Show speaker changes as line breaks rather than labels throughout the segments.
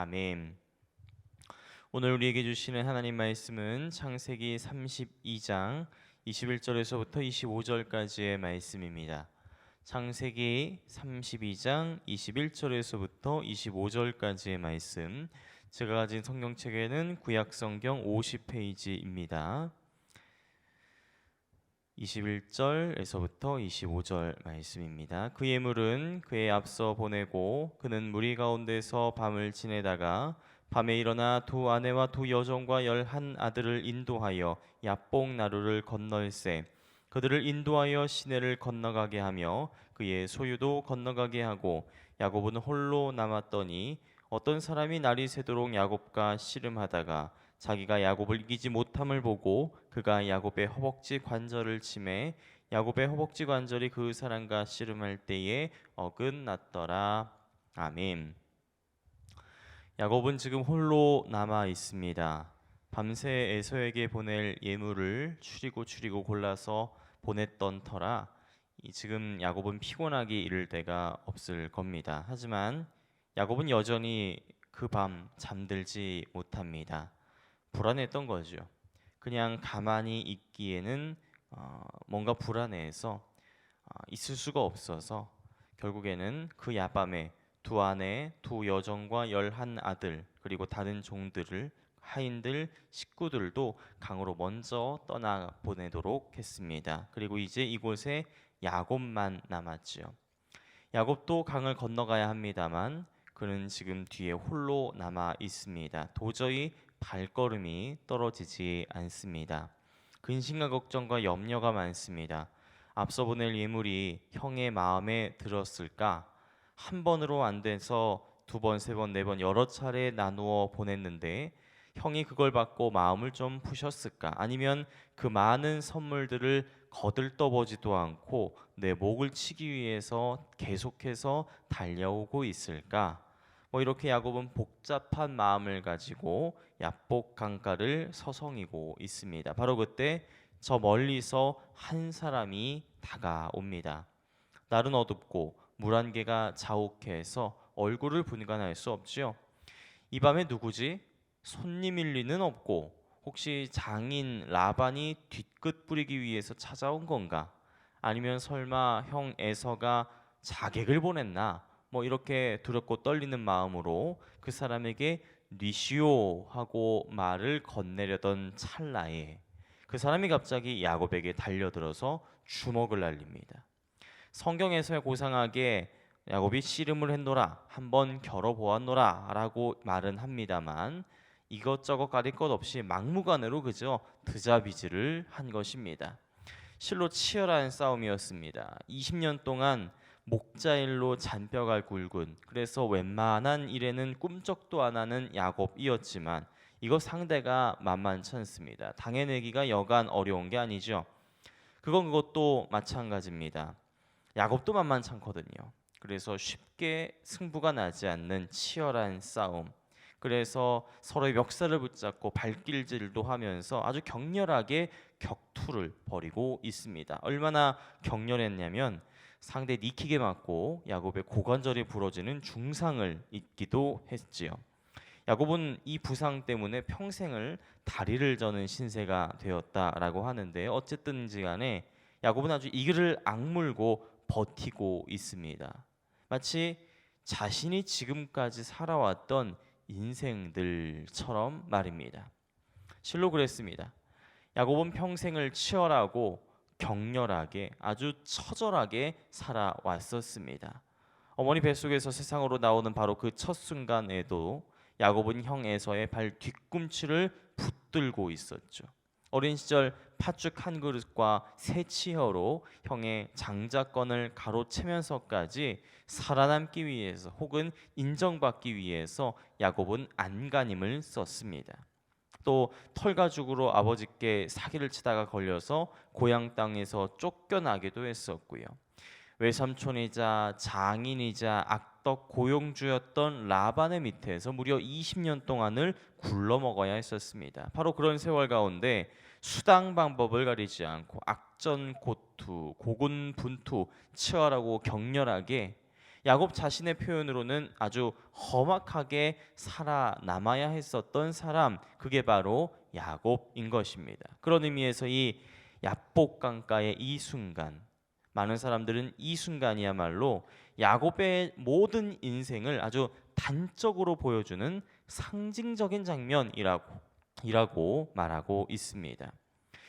아멘. 오늘 우리에게 주시는 하나님 말씀은 창세기 32장 21절에서부터 25절까지의 말씀입니다. 창세기 32장 21절에서부터 25절까지의 말씀. 제가 가진 성경책에는 구약성경 50페이지입니다. 21절에서부터 25절 말씀입니다. 그 예물은 그의 앞서 보내고 그는 무리 가운데서 밤을 지내다가 밤에 일어나 두 아내와 두 여종과 11 아들을 인도하여 야복 나루를 건널세 그들을 인도하여 시내를 건너가게 하며 그의 소유도 건너가게 하고 야곱은 홀로 남았더니 어떤 사람이 날이 새도록 야곱과 씨름하다가 자기가 야곱을 이기지 못함을 보고 그가 야곱의 허벅지 관절을 치매 야곱의 허벅지 관절이 그 사람과 씨름할 때에 어긋났더라. 아멘. 야곱은 지금 홀로 남아 있습니다. 밤새 에서에게 보낼 예물을 추리고 골라서 보냈던 터라 지금 야곱은 피곤하기 이를 데가 없을 겁니다. 하지만 야곱은 여전히 그 밤 잠들지 못합니다. 불안했던 거죠. 그냥 가만히 있기에는 뭔가 불안해서 있을 수가 없어서 결국에는 그 야밤에 두 아내, 두 여종과 11 아들 그리고 다른 종들을 하인들, 식구들도 강으로 먼저 떠나 보내도록 했습니다. 그리고 이제 이곳에 야곱만 남았지요. 야곱도 강을 건너가야 합니다만 그는 지금 뒤에 홀로 남아 있습니다. 도저히 발걸음이 떨어지지 않습니다. 근심과 걱정과 염려가 많습니다. 앞서 보낼 예물이 형의 마음에 들었을까? 한 번으로 안 돼서 두 번, 세 번, 네 번 여러 차례 나누어 보냈는데 형이 그걸 받고 마음을 좀 푸셨을까? 아니면 그 많은 선물들을 거들떠보지도 않고 내 목을 치기 위해서 계속해서 달려오고 있을까? 이렇게 야곱은 복잡한 마음을 가지고 야복 강가를 서성이고 있습니다. 바로 그때 저 멀리서 한 사람이 다가옵니다. 날은 어둡고 물 한 개가 자욱해서 얼굴을 분간할 수 없지요. 이 밤에 누구지? 손님일 리는 없고 혹시 장인 라반이 뒤끝 부리기 위해서 찾아온 건가? 아니면 설마 형 에서가 자객을 보냈나? 이렇게 두렵고 떨리는 마음으로 그 사람에게 뉘시오 하고 말을 건네려던 찰나에 그 사람이 갑자기 야곱에게 달려들어서 주먹을 날립니다. 성경에서 고상하게 야곱이 씨름을 했노라 한번 겨뤄보았노라 라고 말은 합니다만 이것저것 가릴 것 없이 막무가내로 그저 드자비즈를 한 것입니다. 실로 치열한 싸움이었습니다. 20년 동안 목자일로 잔뼈가 굵은 그래서 웬만한 일에는 꿈쩍도 안 하는 야곱이었지만 이거 상대가 만만치 않습니다. 당해내기가 여간 어려운 게 아니죠. 그것도 마찬가지입니다. 야곱도 만만치 않거든요. 그래서 쉽게 승부가 나지 않는 치열한 싸움. 그래서 서로의 멱살을 붙잡고 발길질도 하면서 아주 격렬하게 격투를 벌이고 있습니다. 얼마나 격렬했냐면 상대 니킥에 맞고 야곱의 고관절이 부러지는 중상을 입기도 했지요. 야곱은 이 부상 때문에 평생을 다리를 저는 신세가 되었다라고 하는데 어쨌든지 간에 야곱은 아주 이를 악물고 버티고 있습니다. 마치 자신이 지금까지 살아왔던 인생들처럼 말입니다. 실로 그랬습니다. 야곱은 평생을 치열하고 격렬하게 아주 처절하게 살아왔었습니다. 어머니 뱃속에서 세상으로 나오는 바로 그 첫 순간에도 야곱은 형 에서의 발 뒤꿈치를 붙들고 있었죠. 어린 시절 팥죽 한 그릇과 새치혀로 형의 장자권을 가로채면서까지 살아남기 위해서 혹은 인정받기 위해서 야곱은 안간힘을 썼습니다. 또 털가죽으로 아버지께 사기를 치다가 걸려서 고향 땅에서 쫓겨나기도 했었고요. 외삼촌이자 장인이자 악덕 고용주였던 라반의 밑에서 무려 20년 동안을 굴러먹어야 했었습니다. 바로 그런 세월 가운데 수당 방법을 가리지 않고 악전고투, 고군분투 치열하고 격렬하게 야곱 자신의 표현으로는 아주 험악하게 살아남아야 했었던 사람, 그게 바로 야곱인 것입니다. 그런 의미에서 이 야복강가의 이 순간, 많은 사람들은 이 순간이야말로 야곱의 모든 인생을 아주 단적으로 보여주는 상징적인 장면이라고 말하고 있습니다.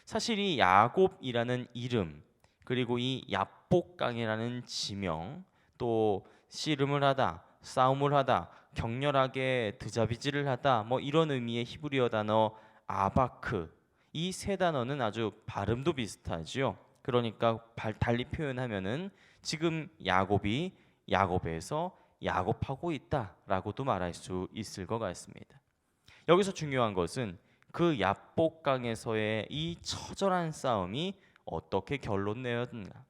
사실 이 야곱이라는 이름, 그리고 이 야복강이라는 지명, 또 씨름을 하다, 싸움을 하다, 격렬하게 드자비질을 하다, 뭐 이런 의미의 히브리어 단어 아바크, 이 세 단어는 아주 발음도 비슷하지요. 그러니까 달리 표현하면은 지금 야곱이 야곱에서 야곱하고 있다라고도 말할 수 있을 것 같습니다. 여기서 중요한 것은 그 야복강에서의 이 처절한 싸움이 어떻게 결론 내었는가.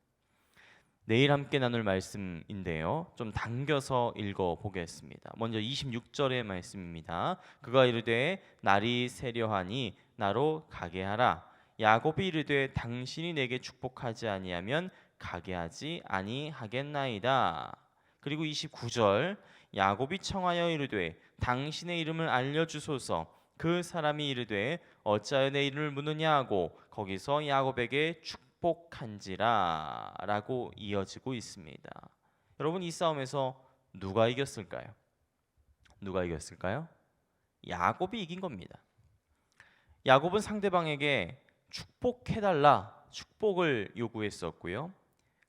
내일 함께 나눌 말씀인데요. 좀 당겨서 읽어 보겠습니다. 먼저 26절의 말씀입니다. 그가 이르되 날이 새려하니 나로 가게 하라. 야곱이 이르되 당신이 내게 축복하지 아니하면 가게 하지 아니하겠나이다. 그리고 29절 야곱이 청하여 이르되 당신의 이름을 알려주소서. 그 사람이 이르되 어찌하여 내 이름을 묻느냐 하고 거기서 야곱에게 축복한지라 라고 이어지고 있습니다. 여러분, 이 싸움에서 누가 이겼을까요? 누가 이겼을까요? 야곱이 이긴 겁니다. 야곱은 상대방에게 축복해달라, 축복을 요구했었고요.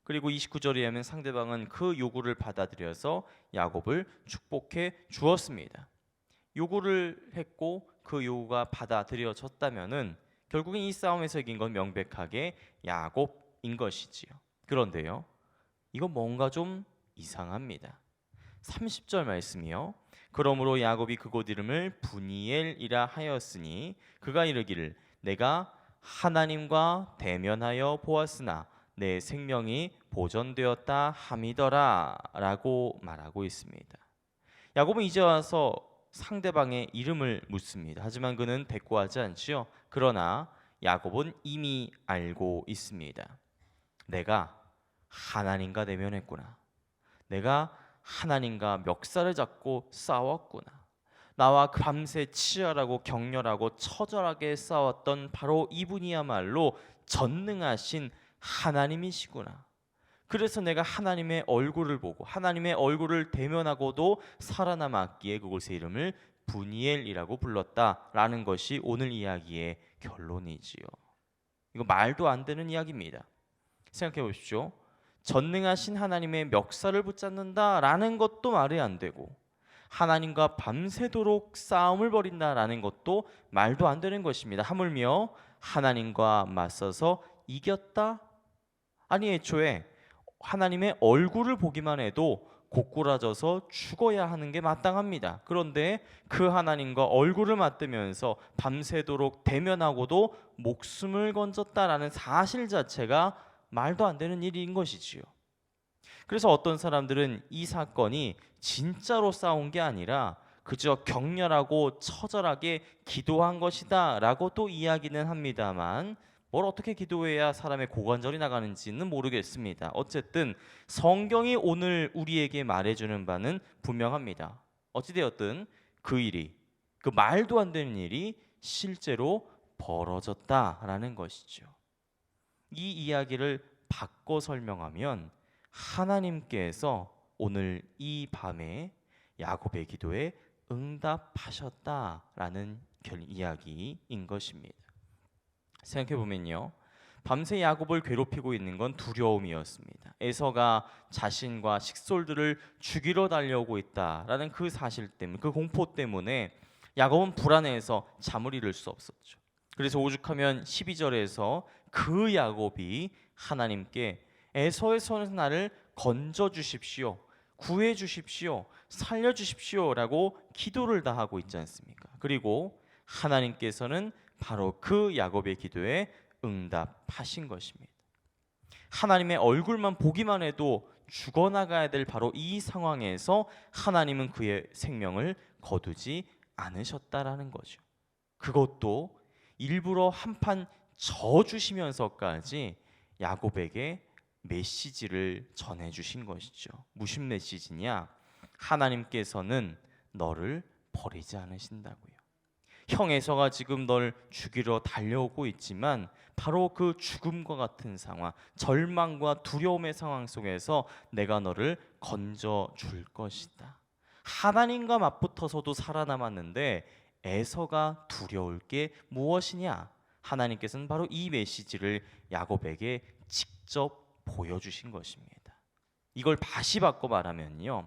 그리고 29절에 하면 상대방은 그 요구를 받아들여서 야곱을 축복해 주었습니다. 요구를 했고 그 요구가 받아들여졌다면은 결국엔 이 싸움에서 이긴 건 명백하게 야곱인 것이지요. 그런데요, 이건 뭔가 좀 이상합니다. 30절 말씀이요. 그러므로 야곱이 그곳 이름을 브니엘이라 하였으니 그가 이르기를 내가 하나님과 대면하여 보았으나 내 생명이 보존되었다 함이더라 라고 말하고 있습니다. 야곱은 이제 와서 상대방의 이름을 묻습니다. 하지만 그는 대꾸하지 않지요. 그러나 야곱은 이미 알고 있습니다. 내가 하나님과 대면했구나. 내가 하나님과 멱살을 잡고 싸웠구나. 나와 밤새 치열하고 격렬하고 처절하게 싸웠던 바로 이분이야말로 전능하신 하나님이시구나. 그래서 내가 하나님의 얼굴을 보고 하나님의 얼굴을 대면하고도 살아남았기에 그곳의 이름을 브니엘이라고 불렀다라는 것이 오늘 이야기의 결론이지요. 이거 말도 안 되는 이야기입니다. 생각해 보십시오. 전능하신 하나님의 멱살을 붙잡는다라는 것도 말이 안 되고 하나님과 밤새도록 싸움을 벌인다라는 것도 말도 안 되는 것입니다. 하물며 하나님과 맞서서 이겼다? 아니, 애초에 하나님의 얼굴을 보기만 해도 고꾸라져서 죽어야 하는 게 마땅합니다. 그런데 그 하나님과 얼굴을 맞대면서 밤새도록 대면하고도 목숨을 건졌다라는 사실 자체가 말도 안 되는 일인 것이지요. 그래서 어떤 사람들은 이 사건이 진짜로 싸운 게 아니라 그저 격렬하고 처절하게 기도한 것이다 라고 또 이야기는 합니다만, 뭘 어떻게 기도해야 사람의 고관절이 나가는지는 모르겠습니다. 어쨌든 성경이 오늘 우리에게 말해주는 바는 분명합니다. 어찌되었든 그 일이, 그 말도 안 되는 일이 실제로 벌어졌다라는 것이죠. 이 이야기를 바꿔 설명하면 하나님께서 오늘 이 밤에 야곱의 기도에 응답하셨다라는 이야기인 것입니다. 생각해보면요, 밤새 야곱을 괴롭히고 있는 건 두려움이었습니다. 에서가 자신과 식솔들을 죽이러 달려오고 있다라는 그 사실 때문에, 그 공포 때문에 야곱은 불안해서 잠을 이룰 수 없었죠. 그래서 오죽하면 12절에서 그 야곱이 하나님께 에서의 손에서 나를 건져 주십시오, 구해 주십시오, 살려 주십시오 라고 기도를 다 하고 있지 않습니까? 그리고 하나님께서는 바로 그 야곱의 기도에 응답하신 것입니다. 하나님의 얼굴만 보기만 해도 죽어나가야 될 바로 이 상황에서 하나님은 그의 생명을 거두지 않으셨다라는 거죠. 그것도 일부러 한판 져주시면서까지 야곱에게 메시지를 전해주신 것이죠. 무슨 메시지냐? 하나님께서는 너를 버리지 않으신다고요. 형 에서가 지금 널 죽이러 달려오고 있지만 바로 그 죽음과 같은 상황, 절망과 두려움의 상황 속에서 내가 너를 건져 줄 것이다. 하나님과 맞붙어서도 살아남았는데 에서가 두려울 게 무엇이냐? 하나님께서는 바로 이 메시지를 야곱에게 직접 보여주신 것입니다. 이걸 다시 바꿔 말하면요,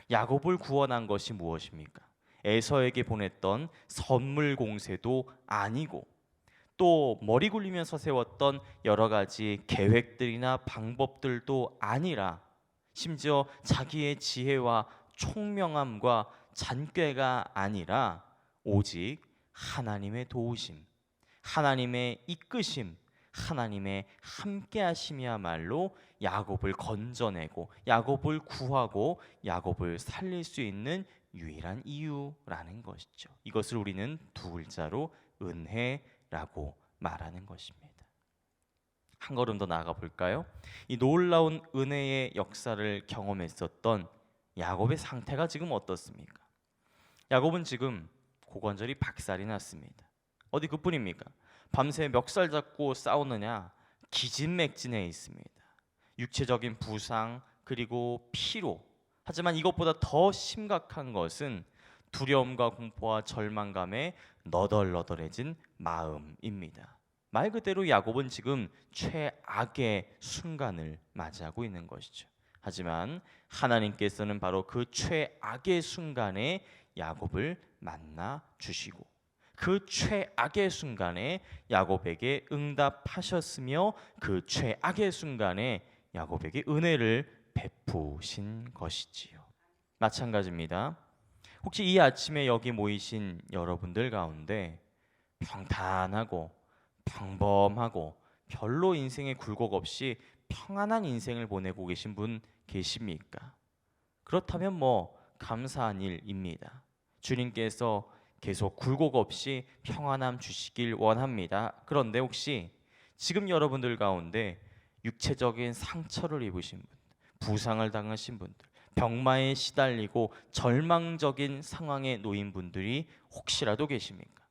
야곱을 구원한 것이 무엇입니까? 에서에게 보냈던 선물 공세도 아니고 또 머리 굴리면서 세웠던 여러 가지 계획들이나 방법들도 아니라 심지어 자기의 지혜와 총명함과 잔꾀가 아니라 오직 하나님의 도우심, 하나님의 이끄심, 하나님의 함께하심이야말로 야곱을 건져내고 야곱을 구하고 야곱을 살릴 수 있는 유일한 이유라는 것이죠. 이것을 우리는 두 글자로 은혜라고 말하는 것입니다. 한 걸음 더 나아가 볼까요? 이 놀라운 은혜의 역사를 경험했었던 야곱의 상태가 지금 어떻습니까? 야곱은 지금 고관절이 박살이 났습니다. 어디 그뿐입니까? 밤새 멱살 잡고 싸우느냐 기진맥진해 있습니다. 육체적인 부상 그리고 피로, 하지만 이것보다 더 심각한 것은 두려움과 공포와 절망감에 너덜너덜해진 마음입니다. 말 그대로 야곱은 지금 최악의 순간을 맞이하고 있는 것이죠. 하지만 하나님께서는 바로 그 최악의 순간에 야곱을 만나 주시고 그 최악의 순간에 야곱에게 응답하셨으며 그 최악의 순간에 야곱에게 은혜를 베푸신 것이지요. 마찬가지입니다. 혹시 이 아침에 여기 모이신 여러분들 가운데 평탄하고 평범하고 별로 인생에 굴곡 없이 평안한 인생을 보내고 계신 분 계십니까? 그렇다면 뭐 감사한 일입니다. 주님께서 계속 굴곡 없이 평안함 주시길 원합니다. 그런데 혹시 지금 여러분들 가운데 육체적인 상처를 입으신 분, 부상을 당하신 분들, 병마에 시달리고 절망적인 상황에 놓인 분들이 혹시라도 계십니까?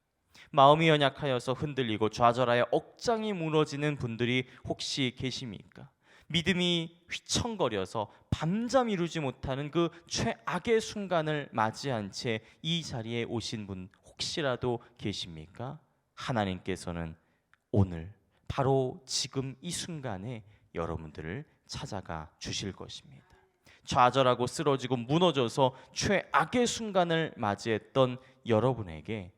마음이 연약하여서 흔들리고 좌절하여 억장이 무너지는 분들이 혹시 계십니까? 믿음이 휘청거려서 밤잠 이루지 못하는 그 최악의 순간을 맞이한 채 이 자리에 오신 분 혹시라도 계십니까? 하나님께서는 오늘 바로 지금 이 순간에 여러분들을 찾아가 주실 것입니다. 좌절하고 쓰러지고 무너져서 최악의 순간을 맞이했던 여러분에게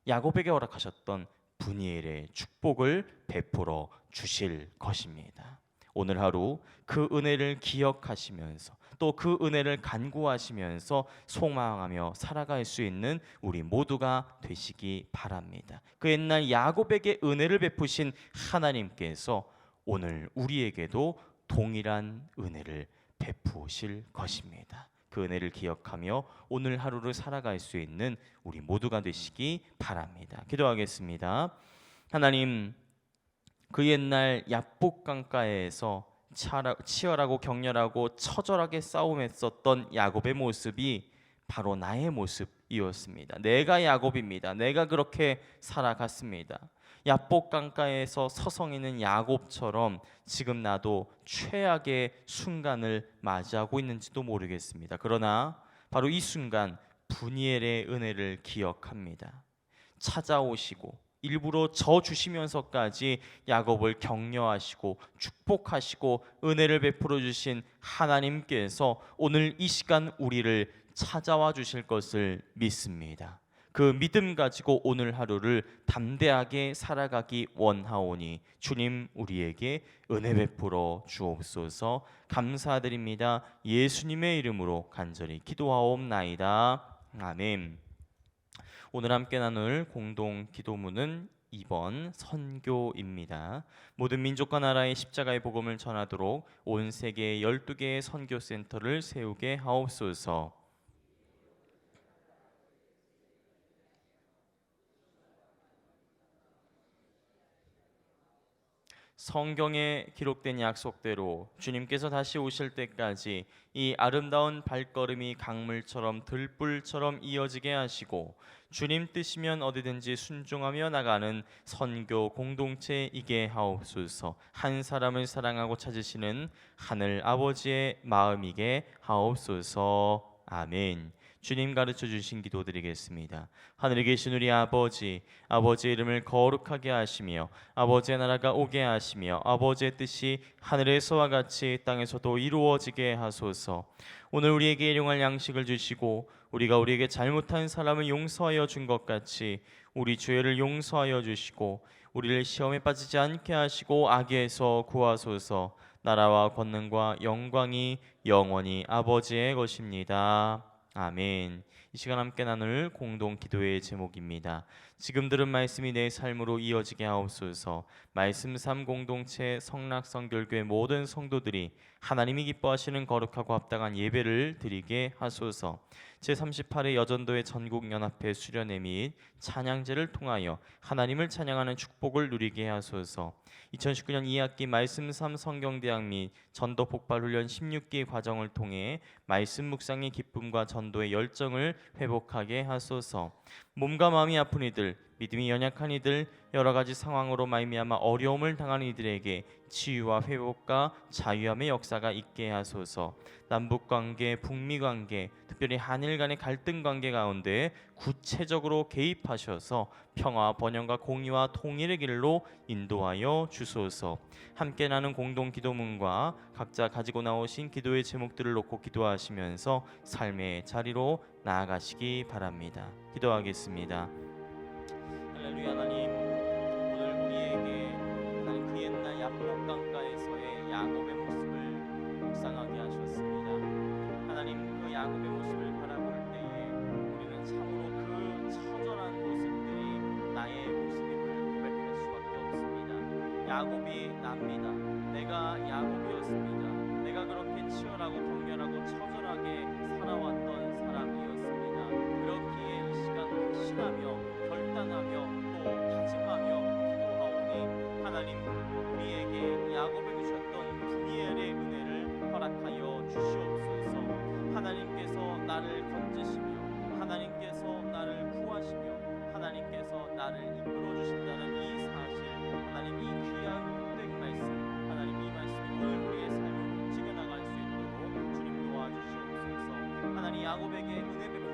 야곱에게 허락하셨던 분이엘의 축복을 베풀어 주실 것입니다. 오늘 하루 그 은혜를 기억하시면서 또 그 은혜를 간구하시면서 소망하며 살아갈 수 있는 우리 모두가 되시기 바랍니다. 그 옛날 야곱에게 은혜를 베푸신 하나님께서 오늘 우리에게도 동일한 은혜를 베푸실 것입니다. 그 은혜를 기억하며 오늘 하루를 살아갈 수 있는 우리 모두가 되시기 바랍니다. 기도하겠습니다. 하나님, 그 옛날 야복 강가에서 치열하고 격렬하고 처절하게 싸움했었던 야곱의 모습이 바로 나의 모습이었습니다. 내가 야곱입니다. 내가 그렇게 살아갔습니다. 야복 강가에서 서성이는 야곱처럼 지금 나도 최악의 순간을 맞이하고 있는지도 모르겠습니다. 그러나 바로 이 순간 분이엘의 은혜를 기억합니다. 찾아오시고 일부러 저 주시면서까지 야곱을 격려하시고 축복하시고 은혜를 베풀어 주신 하나님께서 오늘 이 시간 우리를 찾아와 주실 것을 믿습니다. 그 믿음 가지고 오늘 하루를 담대하게 살아가기 원하오니 주님 우리에게 은혜 베풀어 주옵소서. 감사드립니다. 예수님의 이름으로 간절히 기도하옵나이다. 아멘. 오늘 함께 나눌 공동 기도문은 2번 선교입니다. 모든 민족과 나라의 십자가의 복음을 전하도록 온 세계 12개의 선교센터를 세우게 하옵소서. 성경에 기록된 약속대로 주님께서 다시 오실 때까지 이 아름다운 발걸음이 강물처럼 들불처럼 이어지게 하시고 주님 뜻이면 어디든지 순종하며 나가는 선교 공동체이게 하옵소서. 한 사람을 사랑하고 찾으시는 하늘 아버지의 마음이게 하옵소서. 아멘. 주님 가르쳐 주신 기도 드리겠습니다. 하늘에 계신 우리 아버지, 아버지의 이름을 거룩하게 하시며 아버지의 나라가 오게 하시며 아버지의 뜻이 하늘에서와 같이 땅에서도 이루어지게 하소서. 오늘 우리에게 일용할 양식을 주시고 우리가 우리에게 잘못한 사람을 용서하여 준 것 같이 우리 죄를 용서하여 주시고 우리를 시험에 빠지지 않게 하시고 악에서 구하소서. 나라와 권능과 영광이 영원히 아버지의 것입니다. 아멘. 이 시간 함께 나눌 공동 기도의 제목입니다. 지금 들은 말씀이 내 삶으로 이어지게 하옵소서. 말씀 3 공동체 성락성결교회 모든 성도들이 하나님이 기뻐하시는 거룩하고 합당한 예배를 드리게 하소서. 제38회 여전도회 전국연합회 수련회 및 찬양제를 통하여 하나님을 찬양하는 축복을 누리게 하소서. 2019년 2학기 말씀 3 성경대학 및 전도 폭발훈련 16기 과정을 통해 말씀 묵상의 기쁨과 전도의 열정을 회복하게 하소서. 몸과 마음이 아픈 이들, 믿음이 연약한 이들, 여러 가지 상황으로 말미암아 어려움을 당하는 이들에게 치유와 회복과 자유함의 역사가 있게 하소서. 남북 관계, 북미 관계, 특별히 한일 간의 갈등 관계 가운데 구체적으로 개입하셔서 평화, 번영과 공의와 통일의 길로 인도하여 주소서. 함께 나눈 공동 기도문과 각자 가지고 나오신 기도의 제목들을 놓고 기도하시면서 삶의 자리로 나아가시기 바랍니다. 기도하겠습니다. 할렐루야. 하나님, 오늘 우리에게 하나님 그 옛날 야복 강가에서의 야곱의 모습을 묵상하게 하셨습니다. 하나님, 그 야곱의 모습을 바라볼 때에 우리는 참으로 그 처절한 모습들이 나의 모습임을 고백할 수밖에 없습니다. 야곱이 납니다. 내가 야곱이었습니다. 내가 그렇게 치열하고 격렬하고 처절하게 살아왔던 사람이었습니다. 그렇기에 이 시간 확신하며 결단하며 또 다짐하며 기도하오니 하나님, 우리에게 야곱에게 주셨던 분이엘의 은혜를 허락하여 주시옵소서. 하나님께서 나를 건지시며 하나님께서 나를 구하시며 하나님께서 나를 이끌어 주신다는 이 사실, 하나님 이 귀한 복된 말씀, 하나님 이 말씀이 오늘 우리의 삶을 움직여 나갈 수 있도록 주님 도와주시옵소서. 하나님, 야곱에게 은혜 베풀